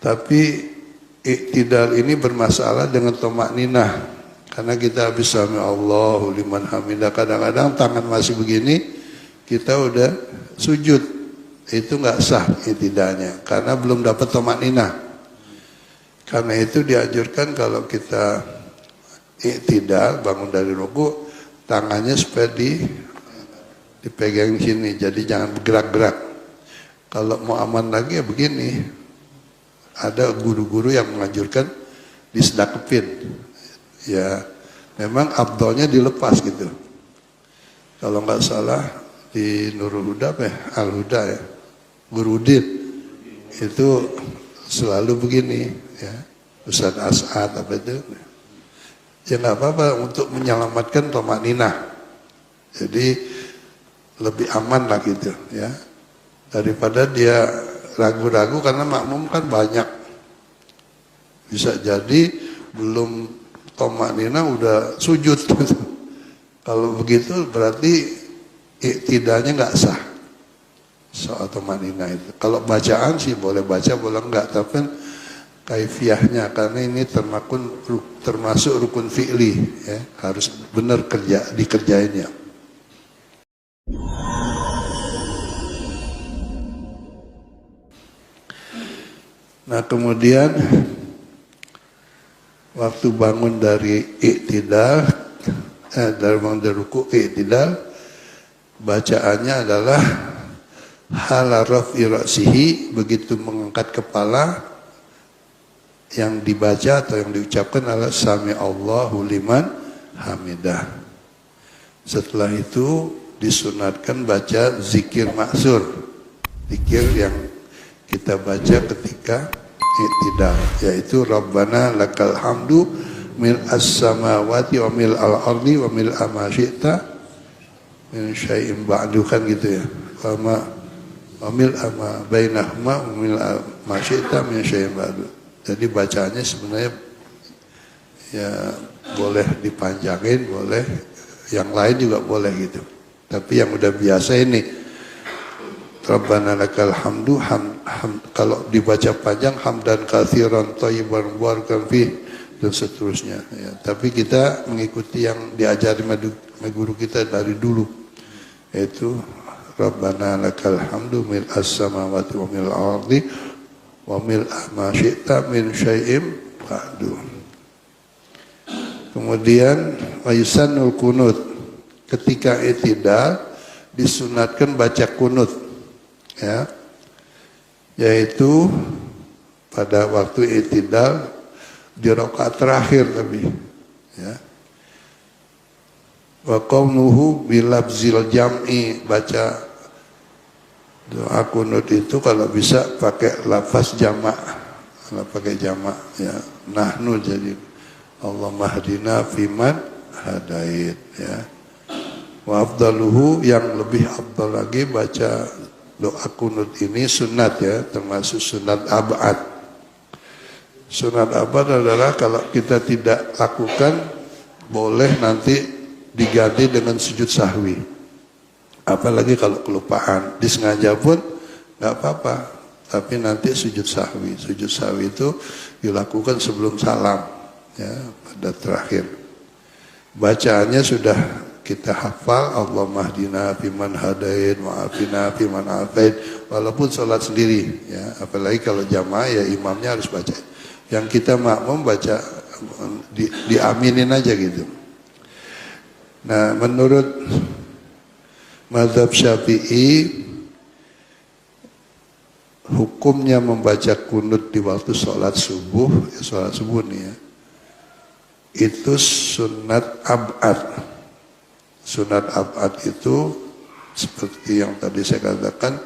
Tapi iktidal ini bermasalah dengan tomakninah. Karena kita habis sami Allahu liman hamidah, kadang-kadang tangan masih begini, kita udah sujud. Itu nggak sah iktidalnya, karena belum dapat tomakninah. Karena itu dianjurkan kalau kita iktidal, bangun dari ruku, tangannya supaya dipegang sini, jadi jangan bergerak-gerak. Kalau mau aman lagi ya begini. Ada guru-guru yang menganjurkan disedekapin. Ya, memang afdalnya dilepas gitu. Kalau nggak salah di Nurul Huda Al-Huda ya, Guru Udin itu selalu begini ya, Ustaz As'ad apa itu. Ya nggak apa-apa untuk menyelamatkan tomakninah. Jadi lebih aman lah gitu ya, daripada dia ragu-ragu karena makmum kan banyak. Bisa jadi belum tomakninah udah sujud. Kalau begitu berarti iktidalnya nggak sah soal tomakninah itu. Kalau bacaan sih boleh baca, boleh enggak, tapi kaifiyahnya, karena ini termasuk rukun fi'li ya, harus benar dikerjainnya. Nah kemudian waktu bangun dari iktidal, dari bangun dari ruku iktidal, bacaannya adalah hala raf'i ra'sihi, begitu mengangkat kepala, yang dibaca atau yang diucapkan adalah sami Allahu liman hamidah. Setelah itu disunatkan baca zikir maksur, zikir yang kita baca ketika iktidal, yaitu Rabbana lakal hamdu mil as-samawati wa mil al-ardi wa mil ma syi'ta min syai'in ba'du, kan gitu ya. Wa mil ma bainahuma wa mil ma syi'ta min syai'in ba'du. Jadi bacaannya sebenarnya ya boleh dipanjangin, boleh yang lain juga boleh gitu. Tapi yang udah biasa ini Rabbana lakal hamdu kalau dibaca panjang hamdan katsiran thayyiban mubarakan fih dan seterusnya ya. Tapi kita mengikuti yang diajari guru kita dari dulu, yaitu Rabbana lakal hamdu mil as-samawati wa mil ardi wa mil ma syi'ta min syai'im ba'du. Kemudian wa yusannul kunut, ketika iktidal disunatkan baca kunut ya, yaitu pada waktu iktidal di rakaat terakhir tapi ya. Wa qawnuhu bilabzil jam'i, baca doa kunut itu kalau bisa pakai lafaz jamak, kalau pakai jamak ya, nahnu, jadi Allahumma hadina fiman hadait ya. Wa afdaluhu, yang lebih afdal lagi baca doa kunut ini sunat ya, termasuk sunat abad. Sunat abad adalah kalau kita tidak lakukan boleh nanti diganti dengan sujud sahwi. Apalagi kalau kelupaan, disengaja pun nggak apa-apa, tapi nanti sujud sahwi. Sujud sahwi itu dilakukan sebelum salam ya, pada terakhir. Bacaannya sudah kita hafal, Allahumma hdina fiman hadait wa'afina fiman afait, walaupun sholat sendiri ya, apalagi kalau jamaah ya imamnya harus baca. Yang kita makmum baca diaminin aja gitu. Nah menurut mazhab Syafi'i, hukumnya membaca kunut di waktu sholat subuh, ya sholat subuh nih ya, itu sunat abad. Sunat abad itu seperti yang tadi saya katakan,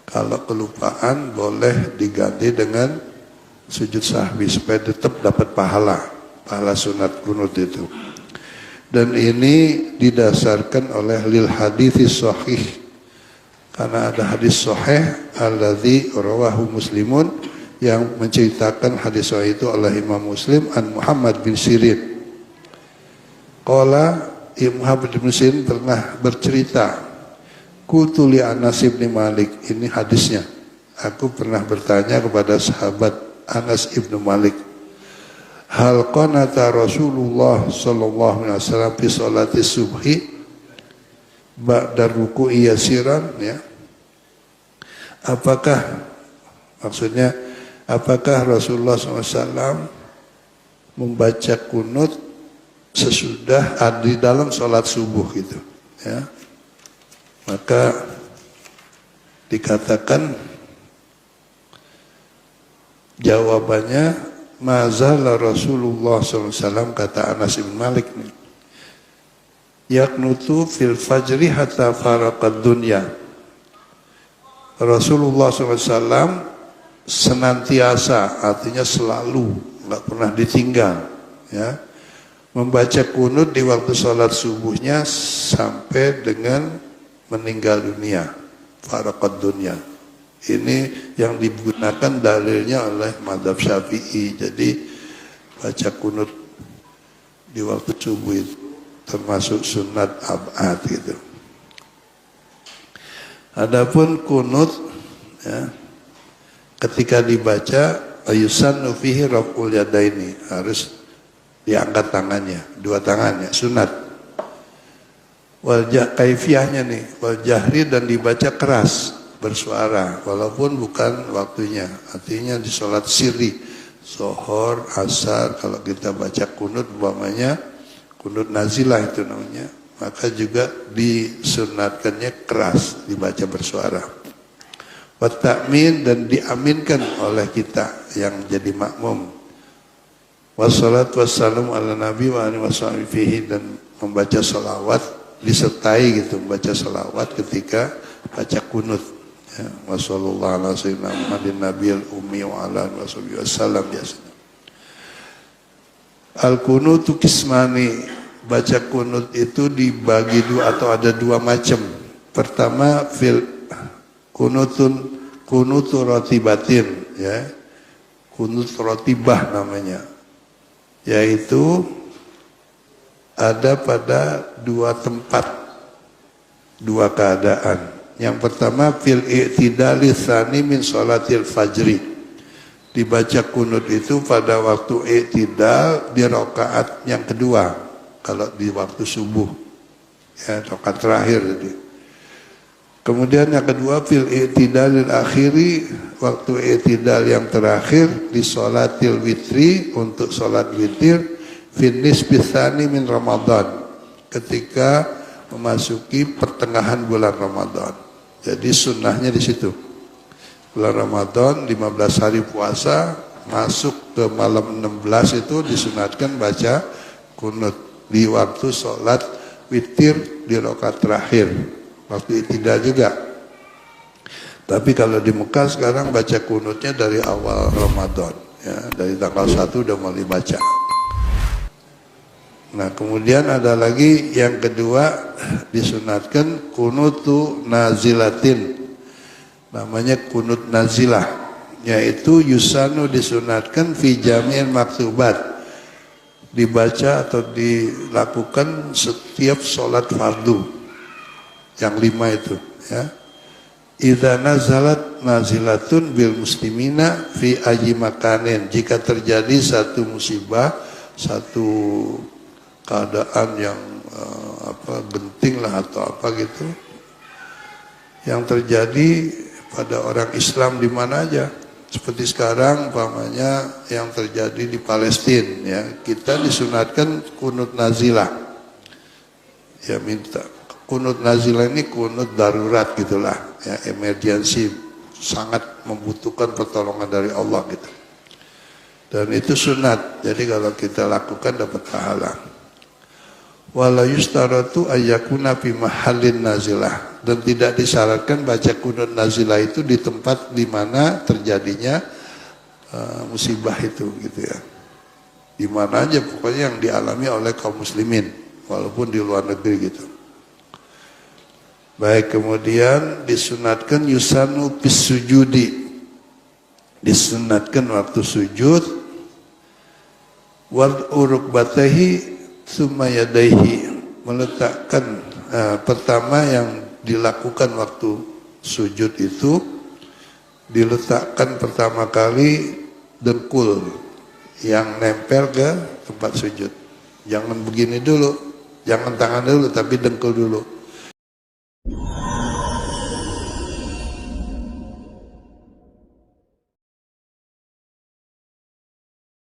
kalau kelupaan boleh diganti dengan sujud sahwi supaya tetap dapat pahala sunat kunut itu. Dan ini didasarkan oleh lil hadits sahih, karena ada hadis sahih alladzi rawahu Muslimun, yang menceritakan hadis sahih itu oleh Imam Muslim an Muhammad bin Sirin. Qala, Muhammad bin Sirin pernah bercerita, qultu li Anas bin Malik, ini hadisnya, aku pernah bertanya kepada sahabat Anas ibnu Malik, hal qanata Rasulullah sallallahu alaihi wasallam fi sholati subhi ba'da ruku'i yasiran, ya. Apakah Rasulullah SAW membaca kunut sesudah di dalam sholat subuh gitu, ya. Maka dikatakan jawabannya mazala Rasulullah SAW, kata Anas bin Malik nih, yaknutu fil fajri hatta faraqad dunya. Rasulullah SAW senantiasa, artinya selalu, nggak pernah ditinggal, ya, membaca kunut di waktu sholat subuhnya sampai dengan meninggal dunia, faraqad dunya. Ini yang digunakan dalilnya oleh mazhab Syafi'i. Jadi baca kunut di waktu subuh itu termasuk sunat ab'ad gitu. Adapun kunut, ya, ketika dibaca ayusannu fihi raf'ul yadaini, harus diangkat tangannya, dua tangannya, sunat. Wal kaifiyahnya nih, wal jahri, dan dibaca keras, bersuara, walaupun bukan waktunya. Artinya di sholat sirri, zuhur, asar, kalau kita baca kunut, umpamanya kunut nazilah itu namanya, maka juga disunatkannya keras, dibaca bersuara. Wa ta'min, dan diaminkan oleh kita yang jadi makmum. Wassalatu wassalamu ala nabi wa alihi washabihi fihi, dan membaca salawat, disertai gitu, membaca salawat ketika baca kunut. Ya, wassallallahu ala sayyidina Muhammadin nabiyil ummi wa ala alihi wasallam. Biasanya al-kunutu kismani, baca kunut itu dibagi dua atau ada dua macam. Pertama kunutu rotibatin, ya, kunut rotibah namanya, yaitu ada pada dua tempat, dua keadaan. Yang pertama fil i'tidali tsani min sholatil fajri, dibaca kunut itu pada waktu i'tidal di rakaat yang kedua, kalau di waktu subuh, ya, rakaat terakhir tadi. Kemudian yang kedua fil i'tidalil akhiri, waktu i'tidal yang terakhir di sholatil witri, untuk sholat witir, fin nisbits tsani min Ramadan, ketika memasuki pertengahan bulan Ramadan. Jadi sunnahnya di situ. Bulan Ramadan 15 hari puasa, masuk ke malam 16 itu disunatkan baca kunut di waktu sholat witir di rakaat terakhir, waktu i'tidal juga. Tapi kalau di Mekah sekarang baca kunutnya dari awal Ramadan, ya, dari tanggal 1 udah mulai baca. Nah, kemudian ada lagi yang kedua, disunatkan kunutu nazilatin, namanya kunut nazilah, yaitu yusanu, disunatkan fi jami'il maktubat, dibaca atau dilakukan setiap sholat fardu yang 5 itu, ya. Idza nazalat nazilatun bil muslimina fi ayyi makanin, jika terjadi satu musibah, satu keadaan yang genting lah atau apa gitu, yang terjadi pada orang Islam di mana aja, seperti sekarang umpamanya yang terjadi di Palestina, ya, kita disunatkan kunut nazilah, ya, minta kunut nazilah. Ini kunut darurat gitulah, ya, emergency, sangat membutuhkan pertolongan dari Allah gitu, dan itu sunat, jadi kalau kita lakukan dapat pahala. Wala yustaratu ayyakuna fi mahallin nazilah, dan tidak disyaratkan baca kunut nazilah itu di tempat di mana terjadinya musibah itu gitu, ya. Di mana aja pokoknya yang dialami oleh kaum muslimin, walaupun di luar negeri gitu. Baik, kemudian disunatkan yusanu bis sujudi, disunatkan waktu sujud, wal urukbatahi summa yadaihi, meletakkan pertama yang dilakukan waktu sujud itu, diletakkan pertama kali dengkul yang nempel ke tempat sujud. Jangan begini dulu, jangan tangan dulu, tapi dengkul dulu.